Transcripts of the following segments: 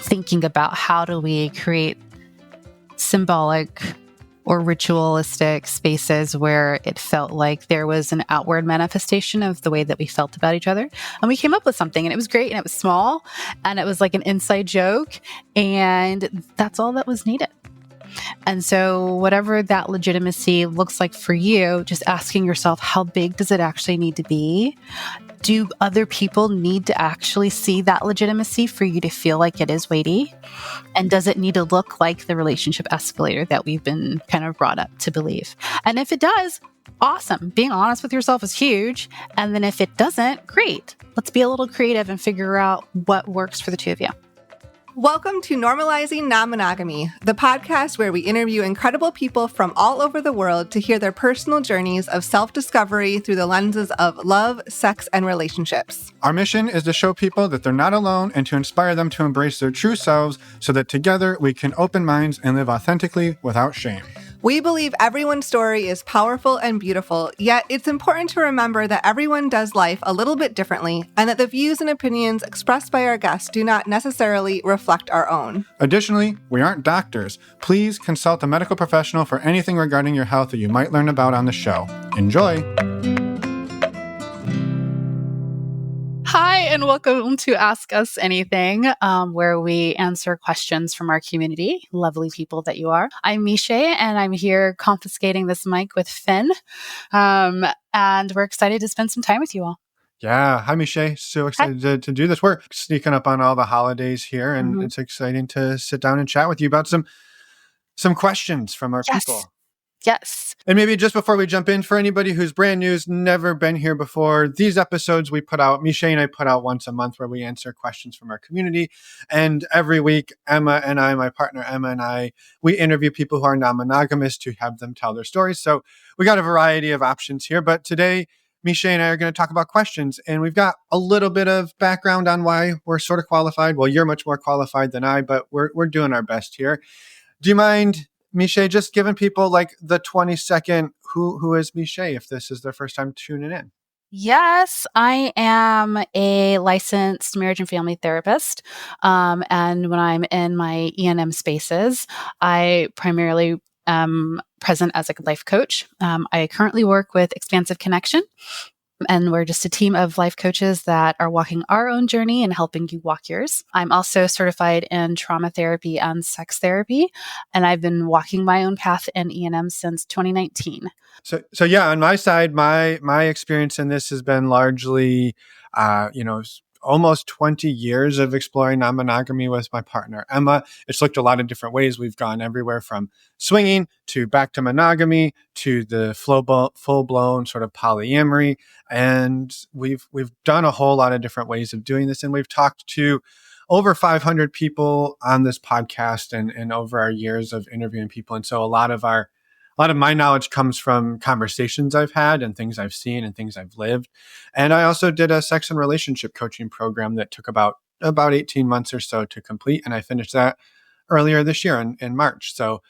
Thinking about how do we create symbolic or ritualistic spaces where it felt like there was an outward manifestation of the way that we felt about each other. And we came up with something, and it was great, and it was small, and it was like an inside joke, and that's all that was needed. And so whatever that legitimacy looks like for you, just asking yourself, how big does it actually need to be? Do other people need to actually see that legitimacy for you to feel like it is weighty? And does it need to look like the relationship escalator that we've been kind of brought up to believe? And if it does, awesome. Being honest with yourself is huge. And then if it doesn't, great. Let's be a little creative and figure out what works for the two of you. Welcome to Normalizing Non-Monogamy, the podcast where we interview incredible people from all over the world to hear their personal journeys of self-discovery through the lenses of love, sex, and relationships. Our mission is to show people that they're not alone and to inspire them to embrace their true selves so that together we can open minds and live authentically without shame. We believe everyone's story is powerful and beautiful, yet it's important to remember that everyone does life a little bit differently and that the views and opinions expressed by our guests do not necessarily reflect our own. Additionally, we aren't doctors. Please consult a medical professional for anything regarding your health that you might learn about on the show. Enjoy! Hi, and welcome to Ask Us Anything, where we answer questions from our community, lovely people that you are. I'm Meshai, and I'm here confiscating this mic with Fin, and we're excited to spend some time with you all. Yeah. Hi, Meshai. So excited to do this. We're sneaking up on all the holidays here, and it's exciting to sit down and chat with you about some questions from our people. Yes. And maybe just before we jump in, for anybody who's brand new, who's never been here before, these episodes we put out, Meshai and I put out once a month where we answer questions from our community. And every week, Emma and I, my partner Emma and I, we interview people who are non-monogamous to have them tell their stories. So we got a variety of options here. But today, Meshai and I are going to talk about questions. And we've got a little bit of background on why we're sort of qualified. Well, you're much more qualified than I, but we're doing our best here. Do you mind, Meshai, just giving people like the 20-second who is Meshai if this is their first time tuning in? Yes, I am a licensed marriage and family therapist. And when I'm in my E&M spaces, I primarily am present as a life coach. I currently work with Expansive Connection. And we're just a team of life coaches that are walking our own journey and helping you walk yours. I'm also certified in trauma therapy and sex therapy, and I've been walking my own path in E&M since 2019. So yeah, on my side, my experience in this has been largely, almost 20 years of exploring non-monogamy with my partner, Emma. It's looked a lot of different ways. We've gone everywhere from swinging to back to monogamy to the full-blown sort of polyamory. And we've done a whole lot of different ways of doing this. And we've talked to over 500 people on this podcast and over our years of interviewing people. And so a lot of my knowledge comes from conversations I've had and things I've seen and things I've lived. And I also did a sex and relationship coaching program that took about 18 months or so to complete. And I finished that earlier this year in March. So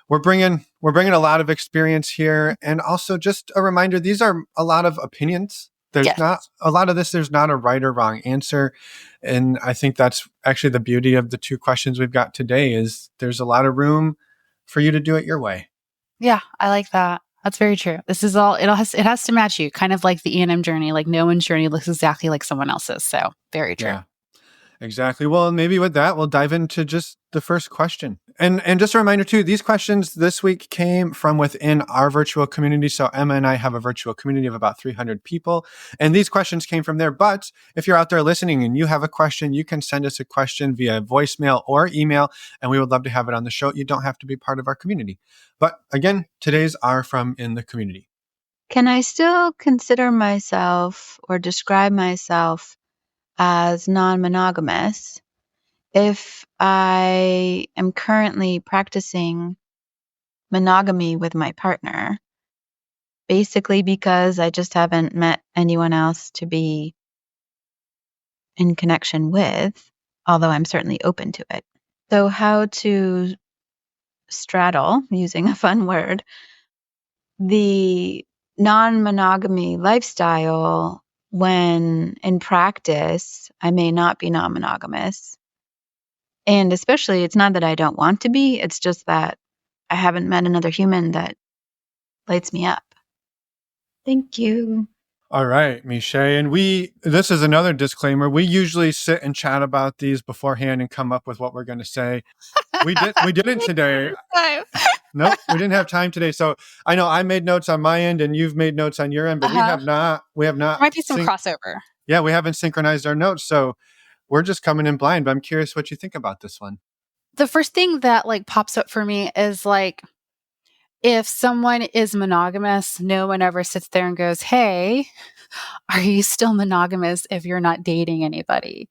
we're bringing a lot of experience here. And also just a reminder, these are a lot of opinions. There's not a right or wrong answer. And I think that's actually the beauty of the two questions we've got today is there's a lot of room for you to do it your way. Yeah, I like that. That's very true. This is all, it has to match you, kind of like the E&M journey. Like no one's journey looks exactly like someone else's. So very true. Yeah, exactly. Well, maybe with that, we'll dive into just the first question. And just a reminder too, these questions this week came from within our virtual community. So Emma and I have a virtual community of about 300 people. And these questions came from there. But if you're out there listening and you have a question, you can send us a question via voicemail or email, and we would love to have it on the show. You don't have to be part of our community. But again, today's are from in the community. Can I still consider myself or describe myself as non-monogamous if I am currently practicing monogamy with my partner, basically because I just haven't met anyone else to be in connection with, although I'm certainly open to it. So how to straddle, using a fun word, the non-monogamy lifestyle when in practice I may not be non-monogamous. And especially, it's not that I don't want to be, it's just that I haven't met another human that lights me up. Thank you. All right, Meshai. And this is another disclaimer. We usually sit and chat about these beforehand and come up with what we're going to say. We didn't today. Nope, we didn't have time today. So I know I made notes on my end and you've made notes on your end, but we have not. There might be some crossover. Yeah, we haven't synchronized our notes. So we're just coming in blind, but I'm curious what you think about this one. The first thing that like pops up for me is like, if someone is monogamous, no one ever sits there and goes, "Hey, are you still monogamous if you're not dating anybody?"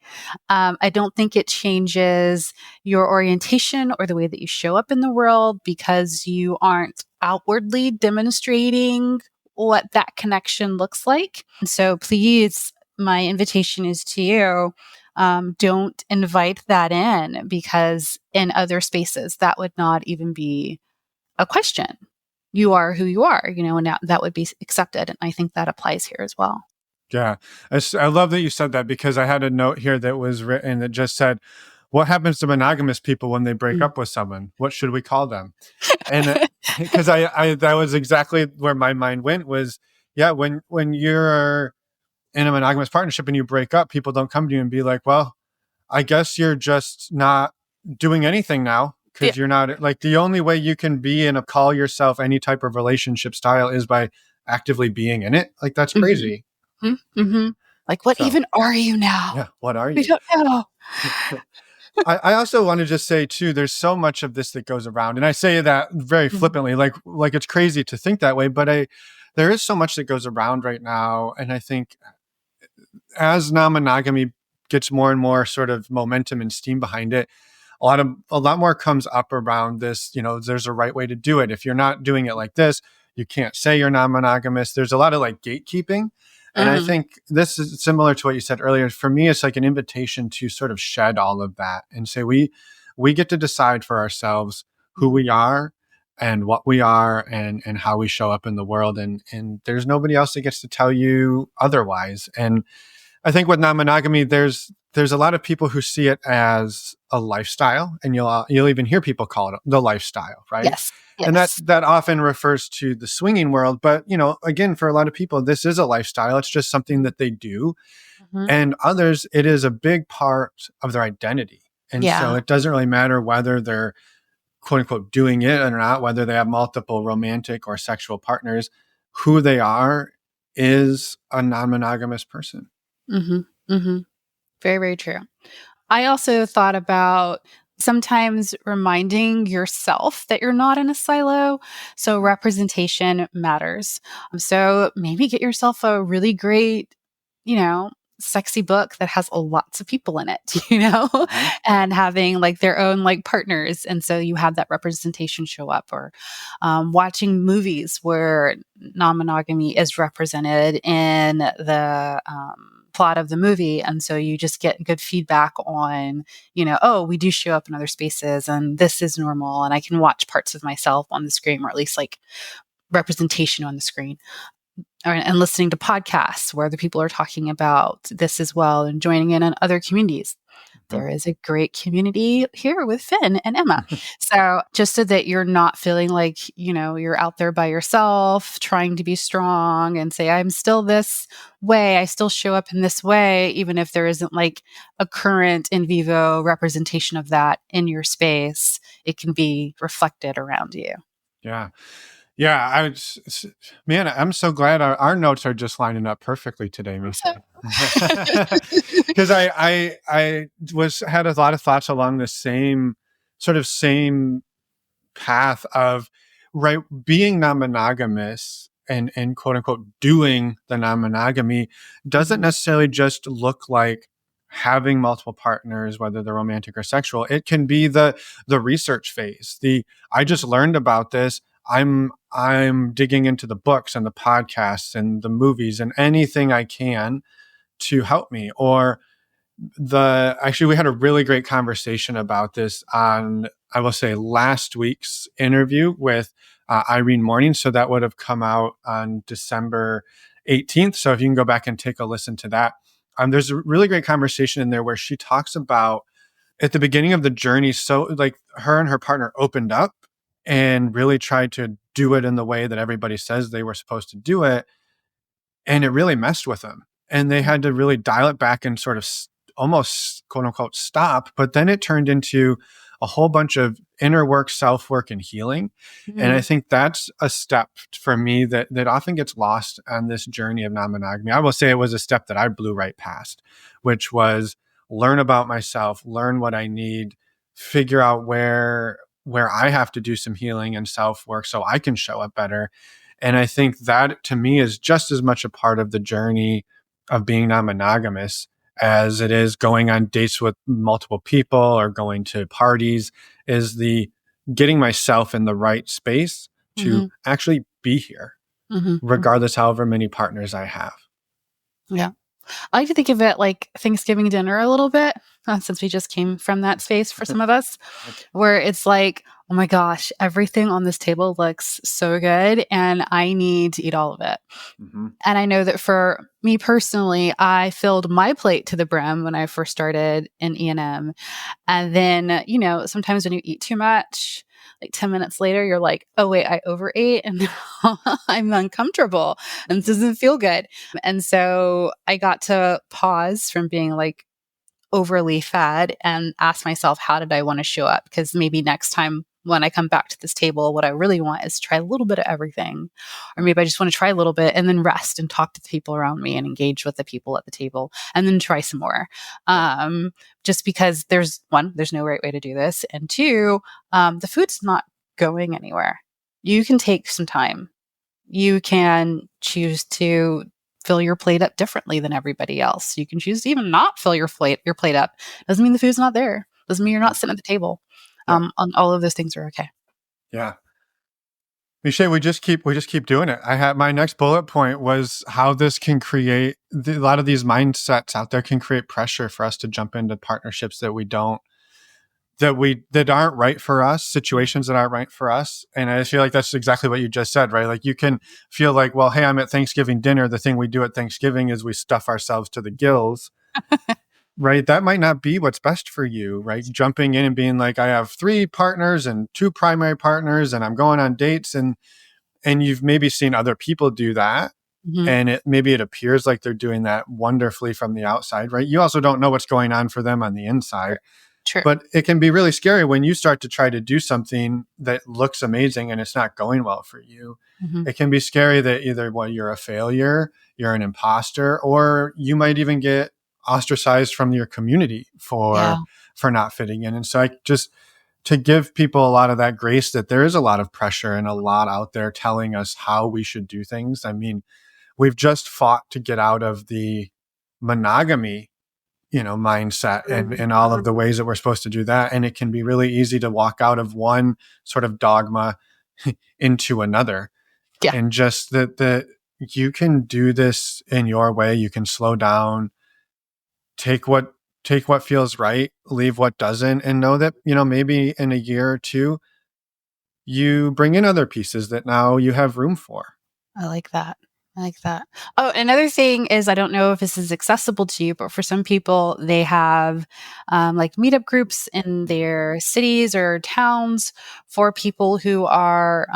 I don't think it changes your orientation or the way that you show up in the world because you aren't outwardly demonstrating what that connection looks like. So please, my invitation is to you. Don't invite that in, because in other spaces, that would not even be a question. You are who you are, and that would be accepted. And I think that applies here as well. Yeah. I love that you said that, because I had a note here that was written that just said, what happens to monogamous people when they break up with someone? What should we call them? And because I that was exactly where my mind went was, yeah, when you're in a monogamous partnership and you break up, people don't come to you and be like, well, I guess you're just not doing anything now, because you're not, like, the only way you can be and call yourself any type of relationship style is by actively being in it. Like, that's crazy. Mm-hmm. Mm-hmm. Like, what even are you now? Yeah, what are you? We don't know. I also want to just say too, there's so much of this that goes around, and I say that very flippantly, like it's crazy to think that way, but there is so much that goes around right now, and I think as non-monogamy gets more and more sort of momentum and steam behind it, a lot more comes up around this. There's a right way to do it. If you're not doing it like this, you can't say you're non-monogamous. There's a lot of like gatekeeping. And I think this is similar to what you said earlier. For me, it's like an invitation to sort of shed all of that and say, we get to decide for ourselves who we are and what we are and how we show up in the world. And there's nobody else that gets to tell you otherwise. And I think with non-monogamy, there's a lot of people who see it as a lifestyle, and you'll even hear people call it the lifestyle, right? Yes. And that often refers to the swinging world. But, again, for a lot of people, this is a lifestyle. It's just something that they do. Mm-hmm. And others, it is a big part of their identity. And so it doesn't really matter whether they're, quote unquote, doing it or not, whether they have multiple romantic or sexual partners. Who they are is a non-monogamous person. Mm-hmm. Mm-hmm. Very, very true. I also thought about sometimes reminding yourself that you're not in a silo. So representation matters. So maybe get yourself a really great, sexy book that has lots of people in it, and having like their own like partners. And so you have that representation show up, or watching movies where non-monogamy is represented in the plot of the movie. And so you just get good feedback on, oh, we do show up in other spaces and this is normal. And I can watch parts of myself on the screen, or at least like representation on the screen. And listening to podcasts where the people are talking about this as well, and joining in on other communities. There is a great community here with Finn and Emma. So just so that you're not feeling like, you're out there by yourself trying to be strong and say, I'm still this way. I still show up in this way, even if there isn't like a current in vivo representation of that in your space, it can be reflected around you. Yeah. Yeah, man, I'm so glad our notes are just lining up perfectly today, Meshai. Because I had a lot of thoughts along the same path of, right, being non-monogamous and quote unquote doing the non-monogamy doesn't necessarily just look like having multiple partners, whether they're romantic or sexual. It can be the research phase. I just learned about this. I'm digging into the books and the podcasts and the movies and anything I can to help me. Or actually, we had a really great conversation about this on, I will say, last week's interview with Irene Morning. So that would have come out on December 18th. So if you can go back and take a listen to that, there's a really great conversation in there where she talks about at the beginning of the journey. So like her and her partner opened up and really tried to do it in the way that everybody says they were supposed to do it. And it really messed with them. And they had to really dial it back and sort of almost quote unquote stop. But then it turned into a whole bunch of inner work, self work, and healing. And I think that's a step for me that often gets lost on this journey of non-monogamy. I will say it was a step that I blew right past, which was learn about myself, learn what I need, figure out where I have to do some healing and self work so I can show up better. And I think that to me is just as much a part of the journey of being non-monogamous as it is going on dates with multiple people or going to parties, is the getting myself in the right space to actually be here, regardless however many partners I have. Yeah. I like to think of it like Thanksgiving dinner a little bit, since we just came from that space for some of us, where it's like, oh my gosh, everything on this table looks so good and I need to eat all of it. And I know that for me personally, I filled my plate to the brim when I first started in E&M. And then, sometimes when you eat too much, like 10 minutes later, you're like, oh, wait, I overate and now I'm uncomfortable and this doesn't feel good. And so I got to pause from being like overly fed and ask myself, how did I want to show up? Because maybe next time when I come back to this table, what I really want is try a little bit of everything. Or maybe I just want to try a little bit and then rest and talk to the people around me and engage with the people at the table and then try some more. Just because there's no right way to do this. And two, the food's not going anywhere. You can take some time. You can choose to fill your plate up differently than everybody else. You can choose to even not fill your plate up. Doesn't mean the food's not there. Doesn't mean you're not sitting at the table. On all of those things are okay. Yeah. Meshai, we just keep doing it. I had my next bullet point was how this can create a lot of these mindsets out there can create pressure for us to jump into partnerships that aren't right for us, situations that aren't right for us. And I feel like that's exactly what you just said, right? Like you can feel like, well, hey, I'm at Thanksgiving dinner. The thing we do at Thanksgiving is we stuff ourselves to the gills. Right? That might not be what's best for you, right? Jumping in and being like, I have 3 partners and 2 primary partners and I'm going on dates and you've maybe seen other people do that. And maybe it appears like they're doing that wonderfully from the outside, right? You also don't know what's going on for them on the inside. True. But it can be really scary when you start to try to do something that looks amazing and it's not going well for you. It can be scary that either, well, you're a failure, you're an imposter, or you might even get ostracized from your community for not fitting in. And so to give people a lot of that grace that there is a lot of pressure and a lot out there telling us how we should do things. I mean, we've just fought to get out of the monogamy, mindset and all of the ways that we're supposed to do that. And it can be really easy to walk out of one sort of dogma into another. Yeah. And just that you can do this in your way. You can slow down, take what feels right, leave what doesn't, and know that, maybe in a year or two, you bring in other pieces that now you have room for. I like that. Oh, another thing is, I don't know if this is accessible to you, but for some people, they have like meetup groups in their cities or towns for people who are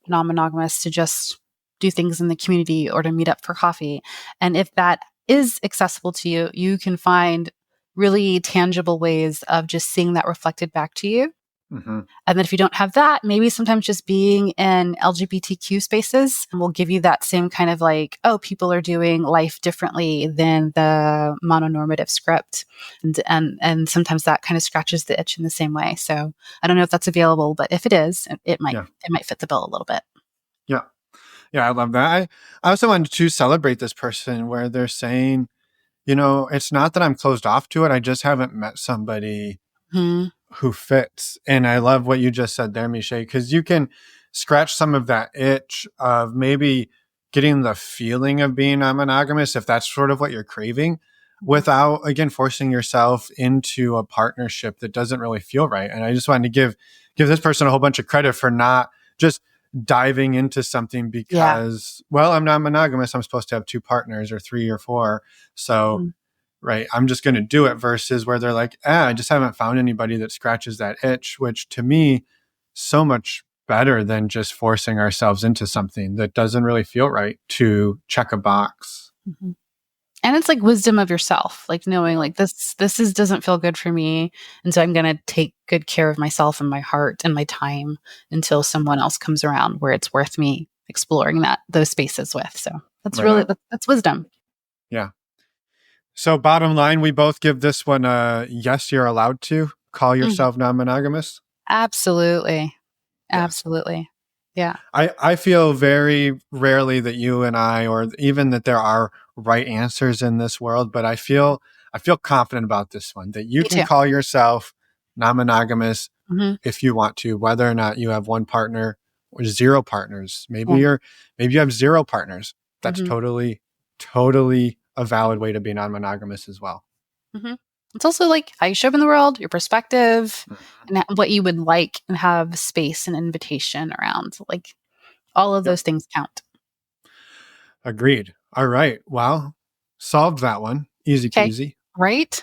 non-monogamous to just do things in the community or to meet up for coffee. And if that is accessible to you, you can find really tangible ways of just seeing that reflected back to you. And then if you don't have that, maybe sometimes just being in LGBTQ spaces will give you that same kind of like, oh, people are doing life differently than the mononormative script. And sometimes that kind of scratches the itch in the same way. So I don't know if that's available, but if it is, it might fit the bill a little bit. Yeah. Yeah, I love that. I also wanted to celebrate this person where they're saying, it's not that I'm closed off to it. I just haven't met somebody who fits. And I love what you just said there, Meshai, because you can scratch some of that itch of maybe getting the feeling of being non-monogamous, if that's sort of what you're craving, without, again, forcing yourself into a partnership that doesn't really feel right. And I just wanted to give this person a whole bunch of credit for not just diving into something because, well, I'm not monogamous. I'm supposed to have 2 partners or 3 or 4. So, Mhm. right, I'm just going to do it, versus where they're like, I just haven't found anybody that scratches that itch, which to me, so much better than just forcing ourselves into something that doesn't really feel right to check a box. Mhm. And it's like wisdom of yourself, like knowing like this is doesn't feel good for me. And so I'm gonna take good care of myself and my heart and my time until someone else comes around where it's worth me exploring those spaces with. So that's Right really on. that's wisdom. Yeah. So bottom line, we both give this one a yes, you're allowed to call Mhm. yourself non-monogamous. Absolutely. Yes. Absolutely. Yeah. I feel very rarely that you and I, or even that there are right answers in this world, but I feel confident about this one, that you Me can too. call yourself non-monogamous Mhm. if you want to, whether or not you have 1 partner or 0 partners. Yeah. Maybe you have 0 partners. That's Mhm. totally a valid way to be non-monogamous as well. Mhm. It's also like how you show up in the world, your perspective, and what you would like and have space and invitation around. Like all of Yep. those things count. Agreed. All right. Well, solved that one. Easy Okay. peasy. Right?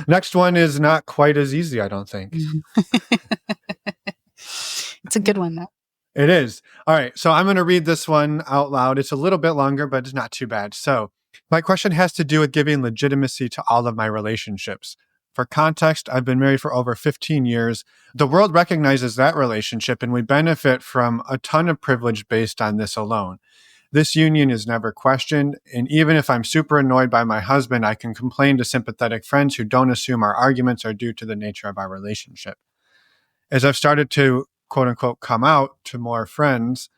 Next one is not quite as easy, I don't think. It's a good one though. It is. All right. So I'm going to read this one out loud. It's a little bit longer, but it's not too bad. So, my question has to do with giving legitimacy to all of my relationships. For context, I've been married for over 15 years. The world recognizes that relationship, and we benefit from a ton of privilege based on this alone. This union is never questioned, and even if I'm super annoyed by my husband, I can complain to sympathetic friends who don't assume our arguments are due to the nature of our relationship. As I've started to quote unquote come out to more friends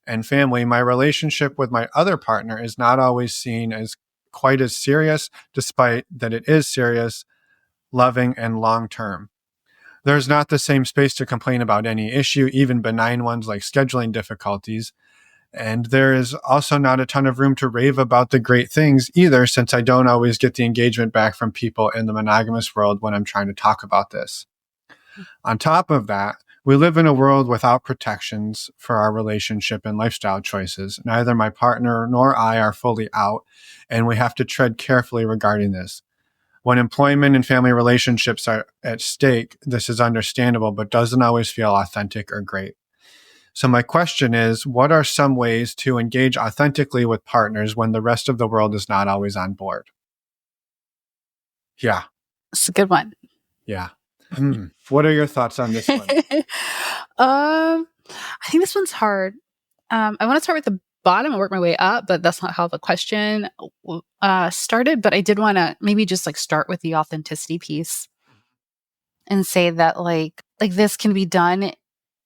and family, my relationship with my other partner is not always seen as quite as serious, despite that it is serious, loving, and long term. There's not the same space to complain about any issue, even benign ones like scheduling difficulties. And there is also not a ton of room to rave about the great things either, since I don't always get the engagement back from people in the monogamous world when I'm trying to talk about this. On top of that, we live in a world without protections for our relationship and lifestyle choices. Neither my partner nor I are fully out, and we have to tread carefully regarding this. When employment and family relationships are at stake, this is understandable, but doesn't always feel authentic or great. So my question is, what are some ways to engage authentically with partners when the rest of the world is not always on board? Yeah, It's a good one. yeah. What are your thoughts on this one? I think this one's hard. I want to start with the bottom and work my way up, but that's not how the question started. But I did want to maybe just like start with the authenticity piece and say that like this can be done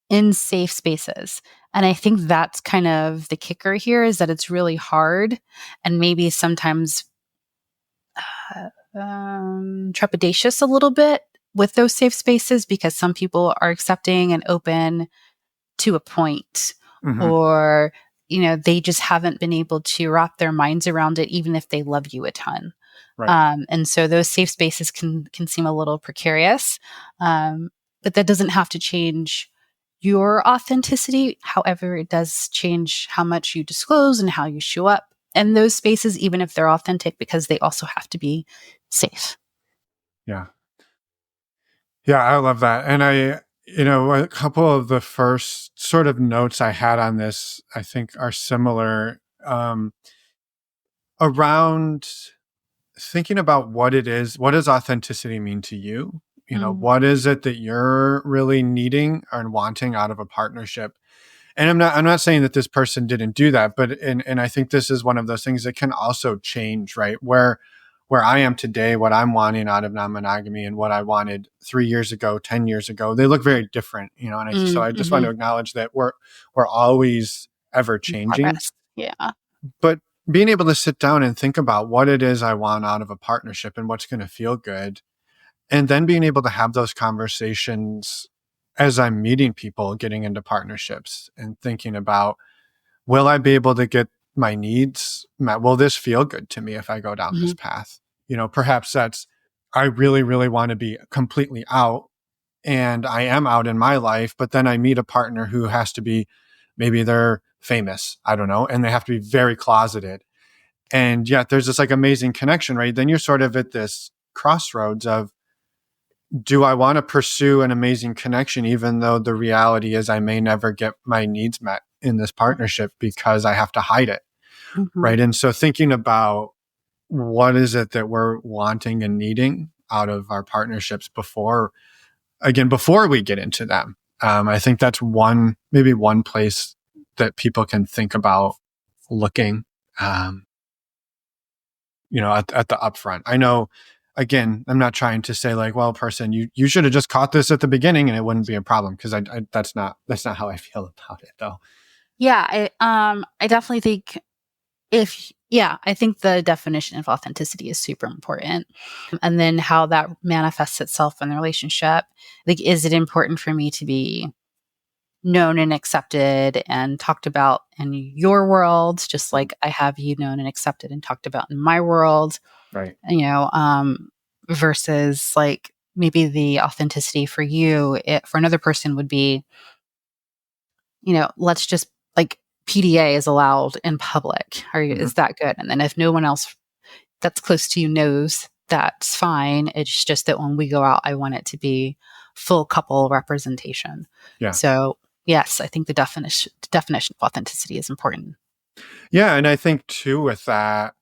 in safe spaces. And I think that's kind of the kicker here, is that it's really hard and maybe sometimes trepidatious a little bit with those safe spaces, because some people are accepting and open to a point, Mm-hmm. or they just haven't been able to wrap their minds around it, even if they love you a ton. Right. And so those safe spaces can seem a little precarious, but that doesn't have to change your authenticity. However, it does change how much you disclose and how you show up in those spaces, even if they're authentic, because they also have to be safe. Yeah. Yeah, I love that. And a couple of the first sort of notes I had on this, I think are similar, around thinking about what it is. What does authenticity mean to you? Mm, What is it that you're really needing and wanting out of a partnership? And I'm not saying that this person didn't do that, but and I think this is one of those things that can also change, right? Where I am today, what I'm wanting out of non-monogamy and what I wanted 3 years ago, 10 years ago, they look very different, so I just want to mhm. acknowledge that we're always ever changing. Progress. Yeah. But being able to sit down and think about what it is I want out of a partnership and what's going to feel good, and then being able to have those conversations as I'm meeting people, getting into partnerships and thinking about, will I be able to get my needs met? Will this feel good to me if I go down this Mhm. path? Perhaps that's, I really, really want to be completely out, and I am out in my life, but then I meet a partner who has to be maybe they're famous, I don't know, and they have to be very closeted. And yet there's this like amazing connection, right? Then you're sort of at this crossroads of, do I want to pursue an amazing connection, even though the reality is I may never get my needs met in this partnership because I have to hide it, right? And so thinking about what is it that we're wanting and needing out of our partnerships before we get into them. I think that's maybe one place that people can think about looking, at the upfront. I know, again, I'm not trying to say like, well, person, you should have just caught this at the beginning and it wouldn't be a problem, because that's not how I feel about it, though. Yeah, I definitely think I think the definition of authenticity is super important. And then how that manifests itself in the relationship. Like, is it important for me to be known and accepted and talked about in your world, just like I have you known and accepted and talked about in my world? Right. Versus like maybe the authenticity for you, for another person would be, let's just like PDA is allowed in public. Is that good? And then if no one else that's close to you knows, that's fine. It's just that when we go out, I want it to be full couple representation. Yeah. So yes, I think the definition of authenticity is important. Yeah, and I think too with that,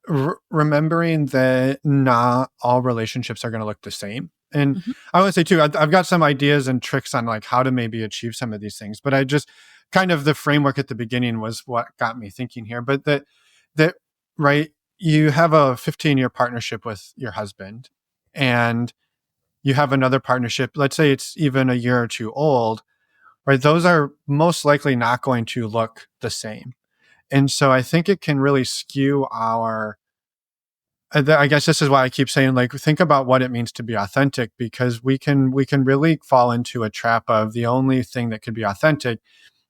remembering that not all relationships are going to look the same. And I want to say too, I've got some ideas and tricks on like how to maybe achieve some of these things, but I just kind of the framework at the beginning was what got me thinking here. But that right, you have a 15-year partnership with your husband, and you have another partnership, let's say it's even a year or two old, right? Those are most likely not going to look the same. And so I think it can really skew I guess this is why I keep saying, like, think about what it means to be authentic, because we can really fall into a trap of the only thing that could be authentic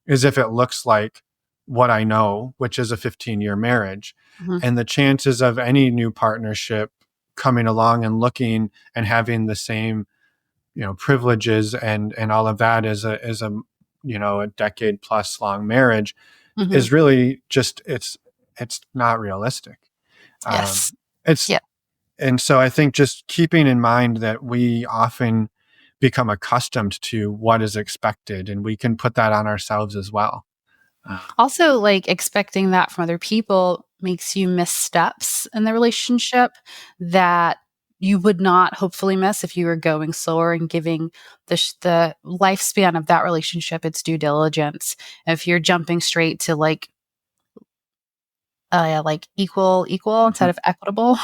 is if it looks like what I know, which is a 15-year marriage. And the chances of any new partnership coming along and looking and having the same, privileges and all of that is a decade plus long marriage is really just, it's not realistic. Yes. And so I think just keeping in mind that we often become accustomed to what is expected, and we can put that on ourselves as well. Also, like, expecting that from other people makes you miss steps in the relationship that you would not hopefully miss if you were going slower and giving the lifespan of that relationship its due diligence. If you're jumping straight to like equal instead of equitable,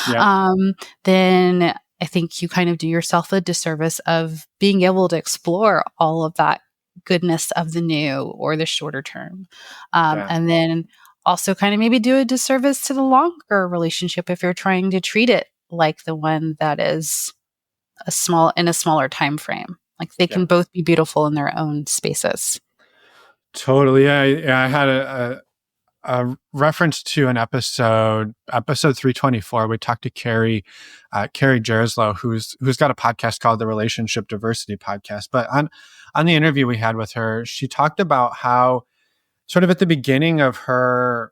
Yeah. then I think you kind of do yourself a disservice of being able to explore all of that goodness of the new or the shorter term. And then also kind of maybe do a disservice to the longer relationship if you're trying to treat it like the one that is in a smaller time frame. Like, they can both be beautiful in their own spaces. Totally. I had a reference to an episode 324. We talked to Carrie Jerslow, who's got a podcast called the Relationship Diversity Podcast. But on the interview we had with her, she talked about how sort of at the beginning of her,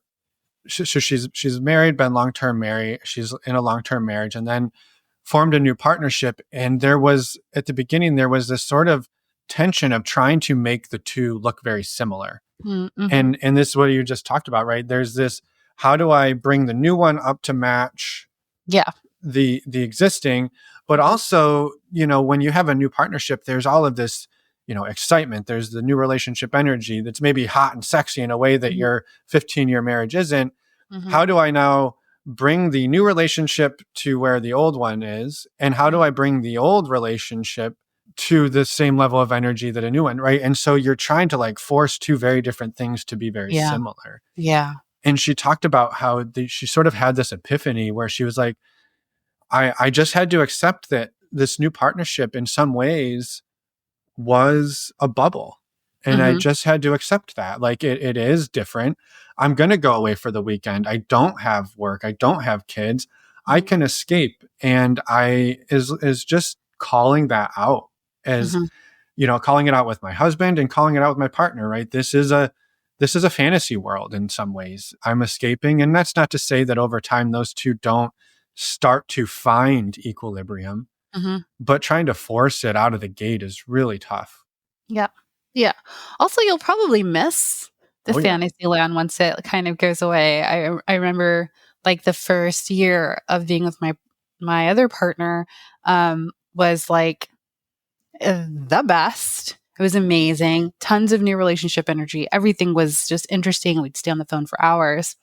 so she's married, been long-term married. She's in a long-term marriage, and then formed a new partnership. And at the beginning, there was this sort of tension of trying to make the two look very similar. And this is what you just talked about, right? There's this, how do I bring the new one up to match the existing? But also, when you have a new partnership, there's all of this, excitement. There's the new relationship energy that's maybe hot and sexy in a way that your 15-year marriage isn't. How do I now bring the new relationship to where the old one is? And how do I bring the old relationship to the same level of energy that a new one, right? And so you're trying to like force two very different things to be very similar. Yeah. And she talked about how she sort of had this epiphany where she was like, I just had to accept that this new partnership in some ways was a bubble. And I just had to accept that. Like, it is different. I'm going to go away for the weekend. I don't have work. I don't have kids. I can escape. And is just calling that out as, calling it out with my husband and calling it out with my partner, right? This is a this is a fantasy world in some ways. I'm escaping. And that's not to say that over time those two don't start to find equilibrium, but trying to force it out of the gate is really tough. Yeah. Yeah. Also, you'll probably miss the Oh, yeah. fantasy land once it kind of goes away. I remember like the first year of being with my other partner was like the best. It was amazing. Tons of new relationship energy. Everything was just interesting. We'd stay on the phone for hours.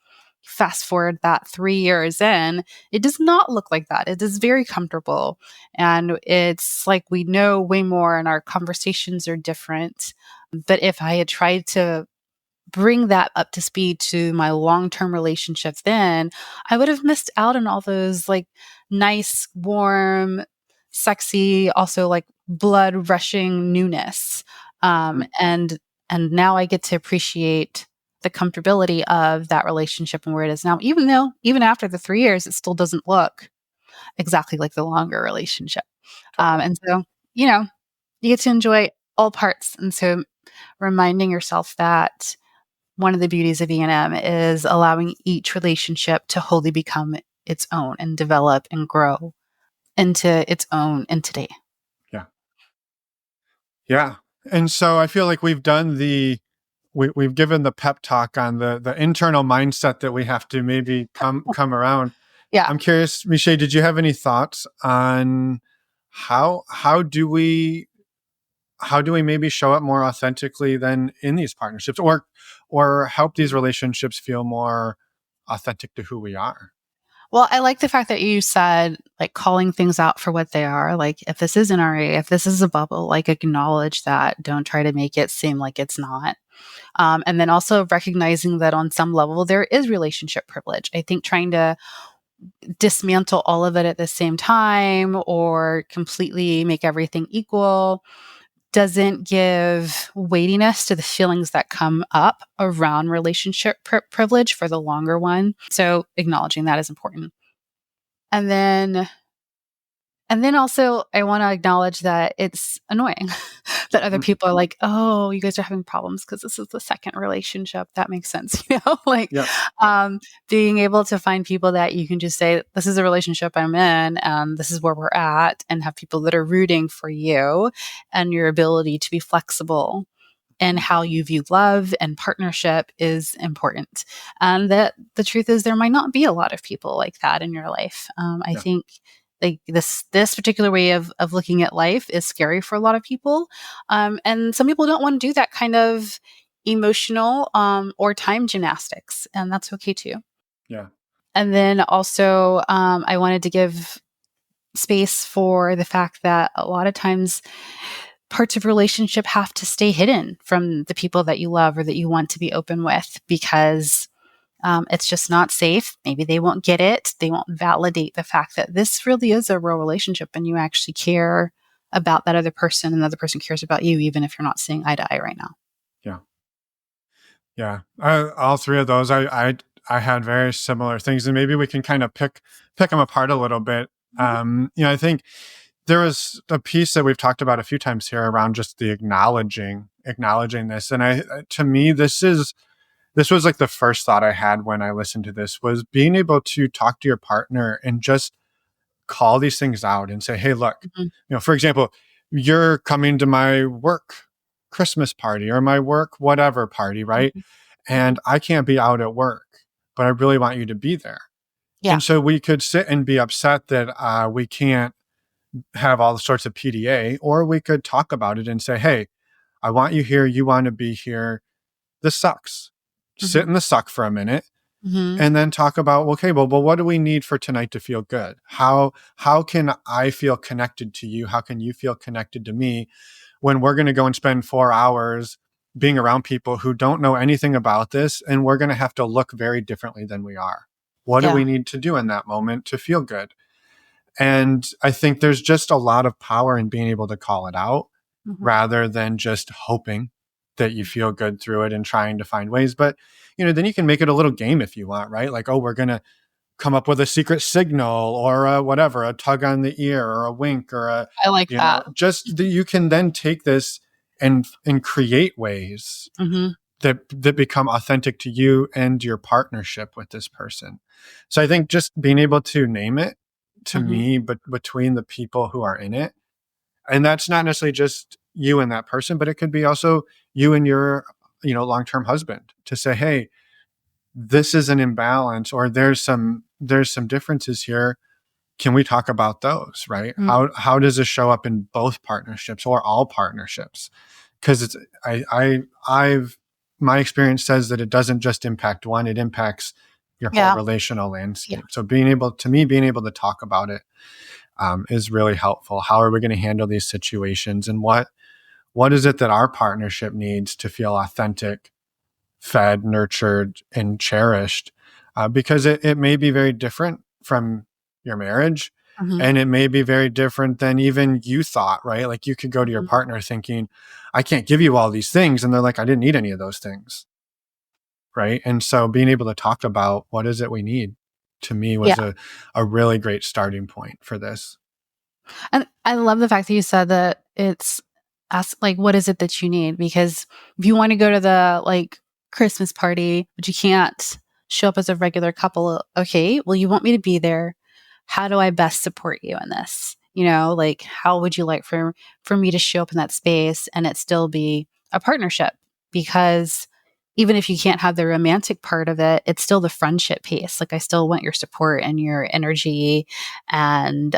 Fast forward that 3 years in, it does not look like that. It is very comfortable. And it's like we know way more and our conversations are different. But if I had tried to bring that up to speed to my long-term relationship, then I would have missed out on all those like nice, warm, sexy, also like blood rushing newness. And now I get to appreciate the comfortability of that relationship and where it is now, even though even after the 3 years, it still doesn't look exactly like the longer relationship. And so, you know, you get to enjoy all parts. And so reminding yourself that one of the beauties of E&M is allowing each relationship to wholly become its own and develop and grow into its own entity. Yeah. Yeah. And so I feel like we've given the pep talk on the internal mindset that we have to maybe come around. Yeah. I'm curious, Meshai, did you have any thoughts on how do we maybe show up more authentically than in these partnerships, or help these relationships feel more authentic to who we are? Well, I like the fact that you said like calling things out for what they are. Like if this is an RA, if this is a bubble, like acknowledge that. Don't try to make it seem like it's not. And then also recognizing that on some level there is relationship privilege. I think trying to dismantle all of it at the same time or completely make everything equal doesn't give weightiness to the feelings that come up around relationship privilege for the longer one. So acknowledging that is important. And then also I want to acknowledge that it's annoying that other people are like, oh, you guys are having problems because this is the second relationship. That makes sense. Like being able to find people that you can just say, this is a relationship I'm in and this is where we're at, and have people that are rooting for you and your ability to be flexible and how you view love and partnership is important. And that the truth is there might not be a lot of people like that in your life. I think like this particular way of looking at life is scary for a lot of people. And some people don't want to do that kind of emotional or time gymnastics, and that's okay too. Yeah. And then also I wanted to give space for the fact that a lot of times parts of relationship have to stay hidden from the people that you love or that you want to be open with, because it's just not safe. Maybe they won't get it. They won't validate the fact that this really is a real relationship and you actually care about that other person and the other person cares about you, even if you're not seeing eye to eye right now. Yeah. Yeah. All three of those, I had very similar things, and maybe we can kind of pick them apart a little bit. I think there was a piece that we've talked about a few times here around just the acknowledging this. And to me, this was like the first thought I had when I listened to this, was being able to talk to your partner and just call these things out and say, hey, look, for example, you're coming to my work Christmas party or my work whatever party, right? And I can't be out at work, but I really want you to be there. Yeah. And so we could sit and be upset that we can't have all sorts of PDA, or we could talk about it and say, hey, I want you here. You want to be here. This sucks. Sit in the suck for a minute and then talk about, okay, well, what do we need for tonight to feel good? How can I feel connected to you? How can you feel connected to me when we're going to go and spend 4 hours being around people who don't know anything about this, and we're going to have to look very differently than we are? What do we need to do in that moment to feel good? And I think there's just a lot of power in being able to call it out rather than just hoping that you feel good through it and trying to find ways. But, then you can make it a little game if you want, right? Like, oh, we're going to come up with a secret signal or whatever, a tug on the ear or a wink or I like that. Just you can then take this and create ways that become authentic to you and your partnership with this person. So I think just being able to name it to me, but between the people who are in it, and that's not necessarily just you and that person, but it could be also you and your, long-term husband, to say, hey, this is an imbalance, or there's some differences here. Can we talk about those, right? How does this show up in both partnerships or all partnerships? Because it's I've my experience says that it doesn't just impact one, it impacts your whole Yeah. relational landscape. Yeah. So being able to talk about it is really helpful. How are we going to handle these situations, and what is it that our partnership needs to feel authentic, fed, nurtured, and cherished? Because it may be very different from your marriage, and it may be very different than even you thought, right? Like you could go to your partner thinking, I can't give you all these things. And they're like, I didn't need any of those things. Right. And so being able to talk about what is it we need, to me, was Yeah. a really great starting point for this. And I love the fact that you said that it's ask, like, what is it that you need? Because if you want to go to the Christmas party, but you can't show up as a regular couple, okay, well, you want me to be there. How do I best support you in this? How would you like for me to show up in that space and it still be a partnership? Because even if you can't have the romantic part of it, it's still the friendship piece. Like, I still want your support and your energy and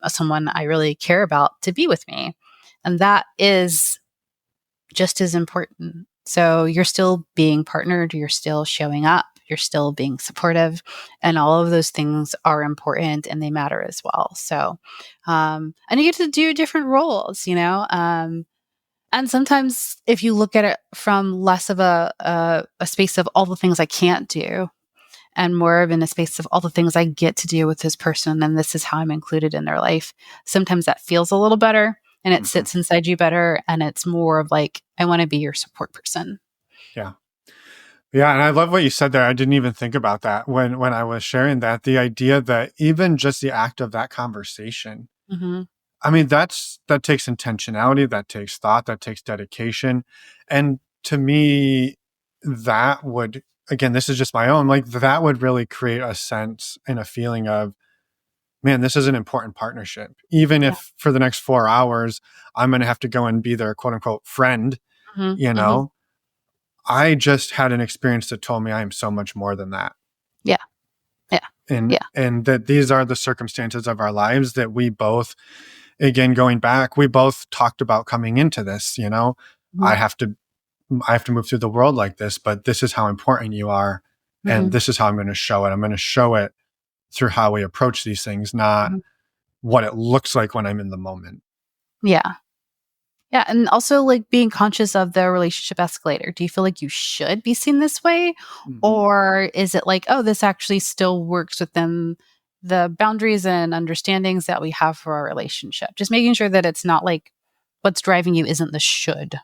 someone I really care about to be with me. And that is just as important. So you're still being partnered, you're still showing up, you're still being supportive, and all of those things are important and they matter as well. So, and you get to do different roles, and sometimes if you look at it from less of a space of all the things I can't do, and more of in a space of all the things I get to do with this person, and this is how I'm included in their life, sometimes that feels a little better and it sits inside you better. And it's more of like, I want to be your support person. Yeah. Yeah. And I love what you said there. I didn't even think about that when I was sharing that. The idea that even just the act of that conversation, I mean, that takes intentionality, that takes thought, that takes dedication. And to me, that would, again, this is just my own, like that would really create a sense and a feeling of, man, this is an important partnership. Even Yeah. if for the next 4 hours, I'm going to have to go and be their quote unquote friend, I just had an experience that told me I am so much more than that. Yeah. Yeah. And, Yeah. and that these are the circumstances of our lives that we both, again, going back, we both talked about coming into this, I have to move through the world like this, but this is how important you are. And this is how I'm going to show it. I'm going to show it through how we approach these things, not what it looks like when I'm in the moment. Yeah. Yeah. And also being conscious of the relationship escalator. Do you feel like you should be seen this way? Or is it like, oh, this actually still works within the boundaries and understandings that we have for our relationship? Just making sure that it's not like what's driving you isn't the should.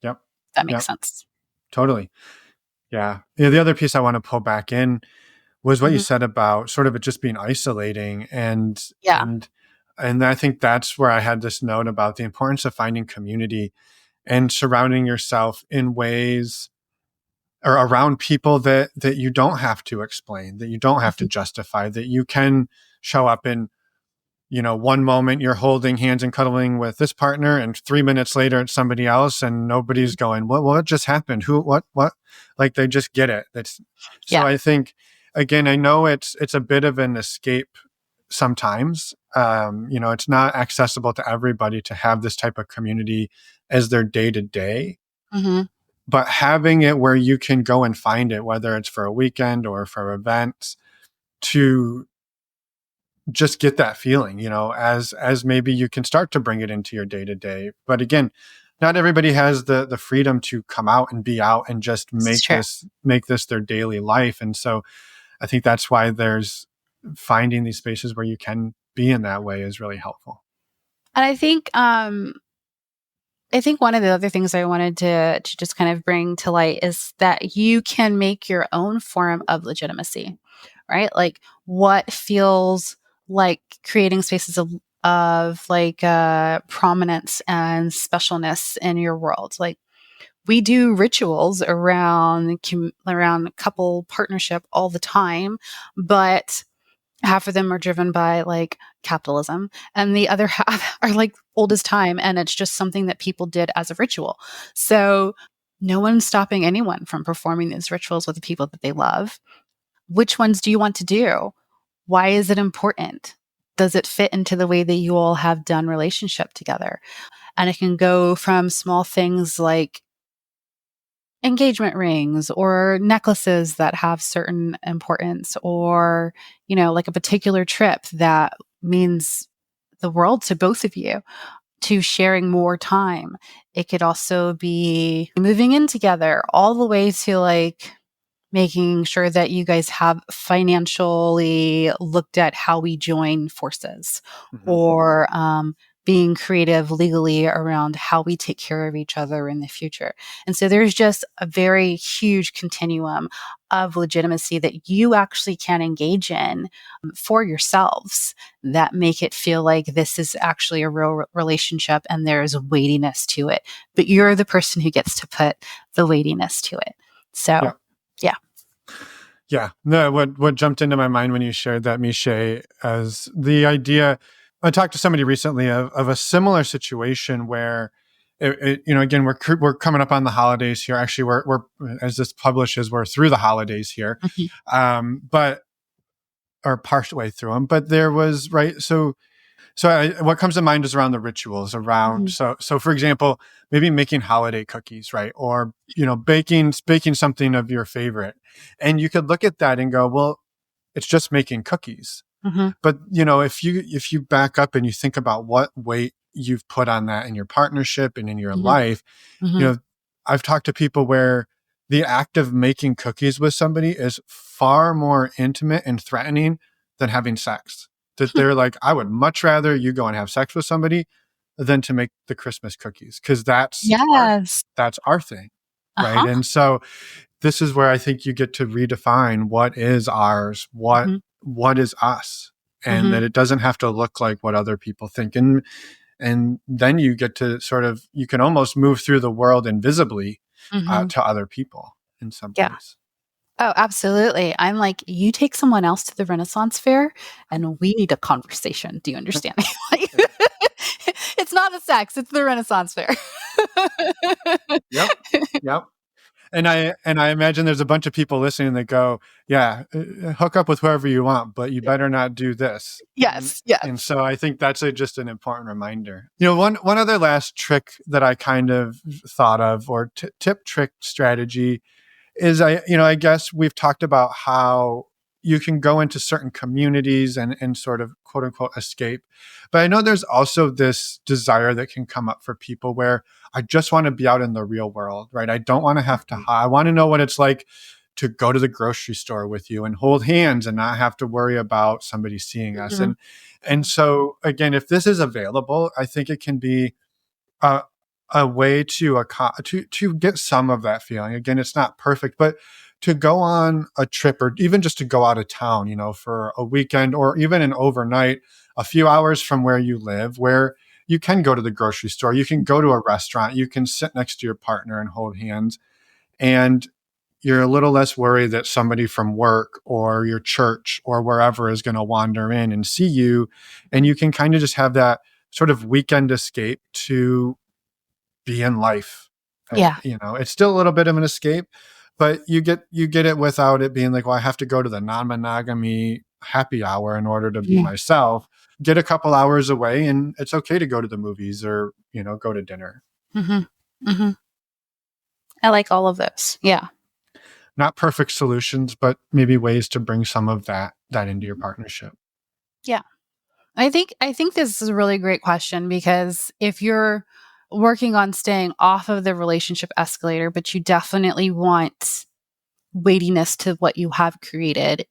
Yep. That makes sense. Totally. Yeah. The other piece I want to pull back in was what you said about sort of it just being isolating, and I think that's where I had this note about the importance of finding community and surrounding yourself in ways or around people that you don't have to explain, that you don't have to justify, that you can show up in, one moment you're holding hands and cuddling with this partner, and 3 minutes later it's somebody else, and nobody's going, what just happened? Who, what, like they just get it. So I think, again, I know it's a bit of an escape sometimes. It's not accessible to everybody to have this type of community as their day to day, but having it where you can go and find it, whether it's for a weekend or for events, to just get that feeling, as maybe you can start to bring it into your day to day. But again, not everybody has the freedom to come out and be out and just make this their daily life. And so I think that's why there's finding these spaces where you can be in that way is really helpful. And I think one of the other things I wanted to just kind of bring to light is that you can make your own form of legitimacy, right? Like, what feels like creating spaces of prominence and specialness in your world. Like, we do rituals around couple partnership all the time, but half of them are driven by like capitalism and the other half are like old as time, and it's just something that people did as a ritual. So no one's stopping anyone from performing these rituals with the people that they love. Which ones do you want to do? Why is it important? Does it fit into the way that you all have done relationship together? And it can go from small things like engagement rings or necklaces that have certain importance, or, like a particular trip that means the world to both of you, to sharing more time. It could also be moving in together, all the way to like making sure that you guys have financially looked at how we join forces, Mm-hmm. or being creative legally around how we take care of each other in the future. And so there's just a very huge continuum of legitimacy that you actually can engage in for yourselves that make it feel like this is actually a real relationship and there's weightiness to it. But you're the person who gets to put the weightiness to it. So, Yeah. yeah. Yeah. No, what jumped into my mind when you shared that, Meshai, as the idea, I talked to somebody recently of a similar situation where, again, we're coming up on the holidays here. Actually, we're as this publishes, we're through the holidays here, but or partial way through them. But there was right. So what comes to mind is around the rituals around. So for example, maybe making holiday cookies, right? Or, baking something of your favorite. And you could look at that and go, well, it's just making cookies. Mm-hmm. But, if you back up and you think about what weight you've put on that in your partnership and in your Mm-hmm. life, Mm-hmm. I've talked to people where the act of making cookies with somebody is far more intimate and threatening than having sex. That they're like, I would much rather you go and have sex with somebody than to make the Christmas cookies, because Yes. that's our thing, right? Uh-huh. And so this is where I think you get to redefine what is ours, Mm-hmm. what is us, and Mm-hmm. that it doesn't have to look like what other people think. And then you get to you can almost move through the world invisibly Mm-hmm. to other people in some Yeah. ways. Oh, absolutely. I'm like, you take someone else to the Renaissance Fair and we need a conversation. Do you understand? Like, it's not the sex, it's the Renaissance Fair. Yep. Yep. And I imagine there's a bunch of people listening that go, yeah, hook up with whoever you want, but you better not do this. Yes. And Yes. so I think that's just an important reminder. One other last trick that I kind of thought of, or tip, trick, strategy, is I guess we've talked about how you can go into certain communities and sort of quote unquote escape. But I know there's also this desire that can come up for people where I just want to be out in the real world, right? I don't want to have to hide. I want to know what it's like to go to the grocery store with you and hold hands and not have to worry about somebody seeing us. Mm-hmm. And so again, if this is available, I think it can be a, a way to get some of that feeling. Again, it's not perfect, but to go on a trip or even just to go out of town, for a weekend or even an overnight, a few hours from where you live, where you can go to the grocery store, you can go to a restaurant, you can sit next to your partner and hold hands, and you're a little less worried that somebody from work or your church or wherever is going to wander in and see you. And you can kind of just have that sort of weekend escape to be in life. Yeah. It's still a little bit of an escape, but you get it without it being like, well, I have to go to the non-monogamy happy hour in order to be Yeah. myself. Get a couple hours away, and it's okay to go to the movies or go to dinner. Mm-hmm. Mm-hmm. I like all of those. Yeah. Not perfect solutions, but maybe ways to bring some of that into your partnership. Yeah. I think this is a really great question, because if you're working on staying off of the relationship escalator, but you definitely want weightiness to what you have created,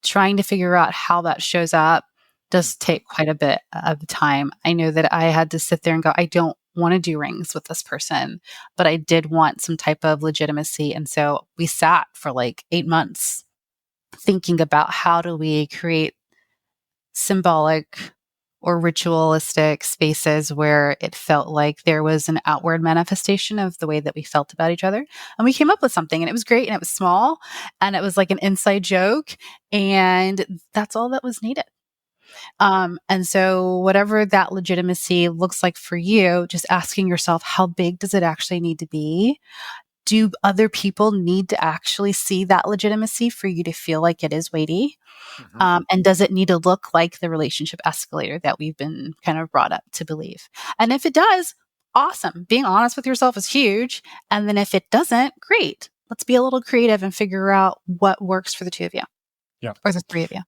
trying to figure out how that shows up does take quite a bit of time. I know that I had to sit there and go, I don't want to do rings with this person, but I did want some type of legitimacy. And so we sat for like 8 months thinking about how do we create symbolic or ritualistic spaces where it felt like there was an outward manifestation of the way that we felt about each other. And we came up with something and it was great and it was small and it was like an inside joke. And that's all that was needed. And so whatever that legitimacy looks like for you, just asking yourself, how big does it actually need to be? Do other people need to actually see that legitimacy for you to feel like it is weighty? And does it need to look like the relationship escalator that we've been kind of brought up to believe? And if it does, awesome. Being honest with yourself is huge. And then if it doesn't, great. Let's be a little creative and figure out what works for the two of you. Yeah. Or the three of you.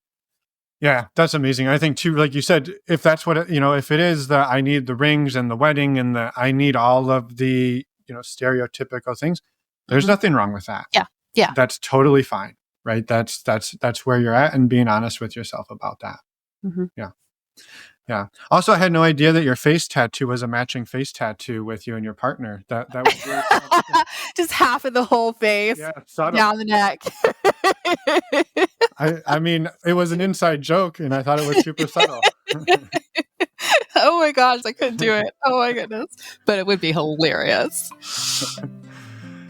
Yeah, that's amazing. I think too, like you said, if that's what, if it is the, I need the rings and the wedding and I need all of the, stereotypical things, there's nothing wrong with that. Yeah. Yeah. That's totally fine. Right. That's where you're at, and being honest with yourself about that. Yeah. Yeah. Also, I had no idea that your face tattoo was a matching face tattoo with you and your partner. That was really just half of the whole face, down the neck. I mean, it was an inside joke, and I thought it was super subtle. Oh my gosh, I couldn't do it. Oh my goodness, but it would be hilarious.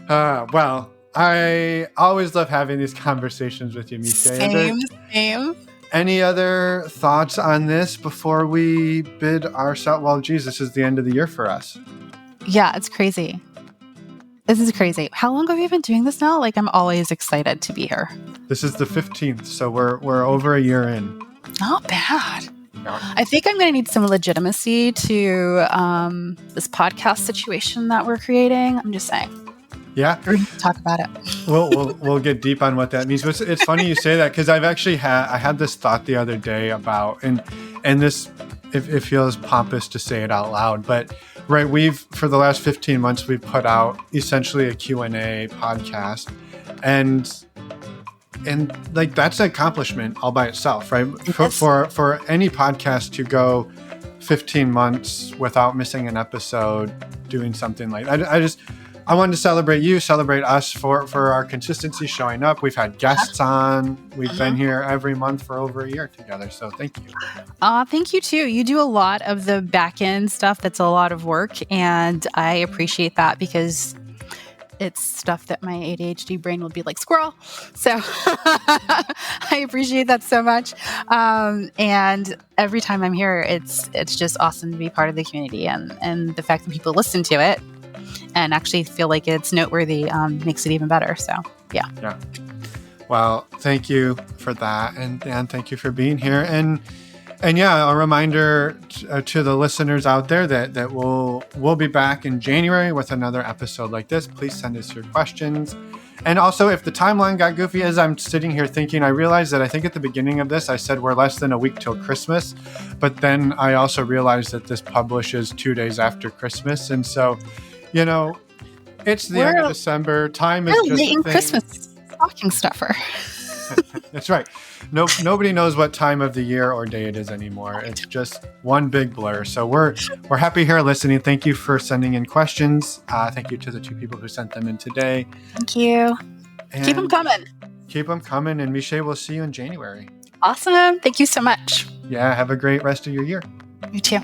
Well, I always love having these conversations with you, Meshai. Same. Any other thoughts on this before we bid ourselves? Well, geez, this is the end of the year for us. Yeah, it's crazy. This is crazy. How long have you been doing this now? Like, I'm always excited to be here. This is the 15th, so we're over a year in. Not bad. No. I think I'm going to need some legitimacy to this podcast situation that we're creating. I'm just saying. Yeah, we're going to talk about it. We'll get deep on what that means. But it's funny you say that, because I've actually had this thought the other day about, and this, it feels pompous to say it out loud, but right, for the last 15 months we've put out essentially a Q&A podcast, and like that's an accomplishment all by itself, right? For any podcast to go 15 months without missing an episode, doing something like that, I wanted to celebrate us for our consistency showing up. We've had guests on. We've been here every month for over a year together. So thank you. Thank you too. You do a lot of the back end stuff. That's a lot of work. And I appreciate that, because it's stuff that my ADHD brain would be like, squirrel. So I appreciate that so much. And every time I'm here, it's just awesome to be part of the community, and the fact that people listen to it and actually feel like it's noteworthy makes it even better. So, yeah. Yeah. Well, thank you for that. And thank you for being here. And yeah, a reminder to the listeners out there that we'll be back in January with another episode like this. Please send us your questions. And also, if the timeline got goofy, as I'm sitting here thinking, I realized that I think at the beginning of this, I said we're less than a week till Christmas. But then I also realized that this publishes 2 days after Christmas. And so, it's the end of December. Time is just a thing. Christmas stocking stuffer. That's right. Nobody knows what time of the year or day it is anymore. It's just one big blur. So we're happy here listening. Thank you for sending in questions. Thank you to the two people who sent them in today. Thank you. And keep them coming. Keep them coming. And Meshai, we'll see you in January. Awesome. Thank you so much. Yeah. Have a great rest of your year. You too.